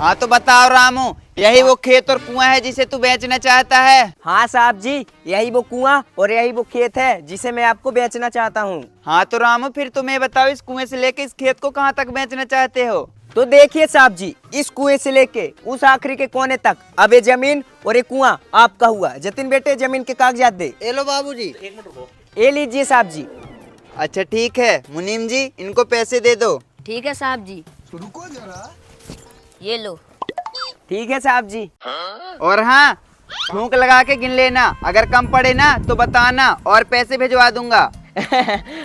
हाँ तो बताओ रामू, यही वो खेत और कुआं है जिसे तू बेचना चाहता है? हाँ साहब जी, यही वो कुआं और यही वो खेत है जिसे मैं आपको बेचना चाहता हूँ। हाँ तो रामू, फिर तुम्हें बताओ, इस कुएं से लेके इस खेत को कहाँ तक बेचना चाहते हो? तो देखिए साहब जी, इस कुएं से लेके उस आखिरी के कोने तक अब ये जमीन और ये कुआं आपका हुआ। जतिन बेटे, जमीन के कागजात दे। ये लो बाबूजी। ये लीजिए साहब जी। अच्छा ठीक है मुनीम जी, इनको पैसे दे दो। ठीक है साहब जी। रुको जरा। ये लो। ठीक है साहब जी। और हाँ, फूंक लगा के गिन लेना, अगर कम पड़े ना तो बताना और पैसे भिजवा दूंगा।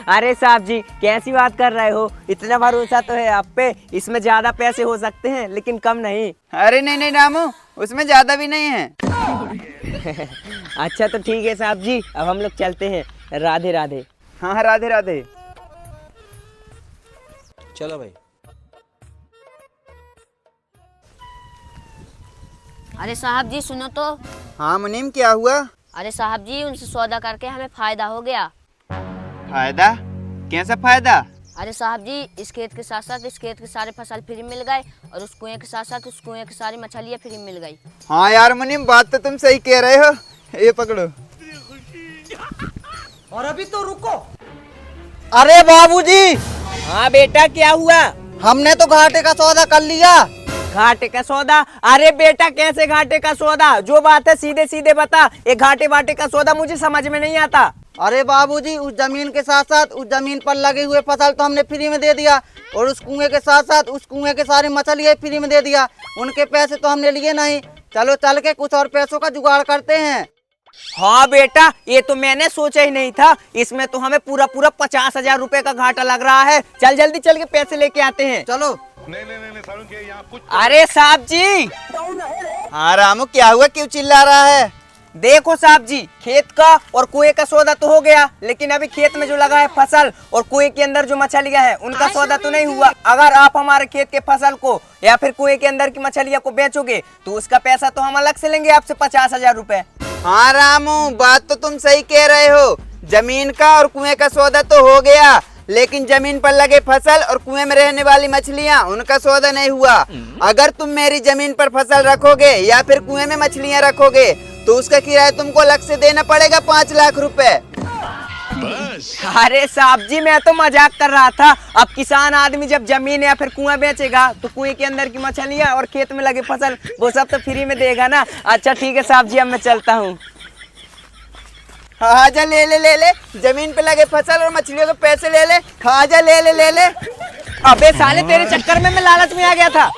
अरे साहब जी, कैसी बात कर रहे हो? इतना भरोसा तो है आप पे। इसमें ज्यादा पैसे हो सकते हैं लेकिन कम नहीं। अरे नहीं नहीं रामू, उसमें ज्यादा भी नहीं है। अच्छा तो ठीक है साहब जी, अब हम लोग चलते हैं। राधे राधे। हाँ राधे राधे। चलो भाई। अरे साहब जी सुनो तो। हाँ मुनीम, क्या हुआ? अरे साहब जी, उनसे सौदा करके हमें फायदा हो गया। फायदा? कैसा फायदा? अरे साहब जी, इस खेत के साथ साथ इस खेत के सारे फसल फ्री मिल गए और उस कुएं के साथ साथ उस कुएं की सारी मछलियाँ फ्री मिल गई। हाँ यार मुनीम, बात तो तुम सही कह रहे हो। ये पकड़ो। और अभी तो रुको। अरे बाबूजी, हाँ बेटा, क्या हुआ? हमने तो घाटे का सौदा कर लिया। घाटे का सौदा? अरे बेटा, कैसे घाटे का सौदा? जो बात है सीधे सीधे बता। ये घाटे बाटे का सौदा मुझे समझ में नहीं आता। अरे बाबूजी, उस जमीन के साथ साथ उस जमीन पर लगे हुए फसल तो हमने फ्री में दे दिया और उस कुएं के साथ साथ उस कुएं के सारी मछलियाँ फ्री में दे दिया। उनके पैसे तो हमने लिए नहीं। चलो चल के कुछ और पैसों का जुगाड़ करते हैं। हाँ बेटा, ये तो मैंने सोचा ही नहीं था। इसमें तो हमें पूरा 50,000 रुपए का घाटा लग रहा है। चल जल्दी चल के पैसे लेके आते हैं। चलो। नहीं सारुण के यहाँ कुछ। अरे साहब जी। हाँ रामू, क्या हुआ, क्यों चिल्ला रहा है? देखो साहब जी, खेत का और कुएं का सौदा तो हो गया, लेकिन अभी खेत में जो लगा है फसल और कुएं के अंदर जो मछलियां हैं उनका सौदा तो नहीं हुआ। अगर आप हमारे खेत के फसल को या फिर कुएं के अंदर की मछलियां को बेचोगे तो उसका पैसा तो हम अलग से लेंगे आपसे 50,000 रुपए। हाँ रामू, बात तो तुम सही कह रहे हो। जमीन का और कुएं का सौदा तो हो गया, लेकिन जमीन पर लगे फसल और कुएं में रहने वाली मछलियां, उनका सौदा नहीं हुआ। अगर तुम मेरी जमीन पर फसल रखोगे या फिर कुएं में मछलियां रखोगे तो उसका किराया तुमको अलग से देना पड़ेगा 5 लाख रुपए। अरे साहब जी, मैं तो मजाक कर रहा था। अब किसान आदमी जब जमीन या फिर कुआं बेचेगा तो कुएं के अंदर की मछलियां और खेत में लगे फसल वो सब तो फ्री में देगा ना। अच्छा ठीक है साहब जी, अब मैं चलता हूँ। हाँ जा, ले ले ले ले, जमीन पे लगे फसल और मछलियों के पैसे ले ले। हाँ जा, ले ले ले ले। अबे साले, तेरे चक्कर में मैं लालच में आ गया था।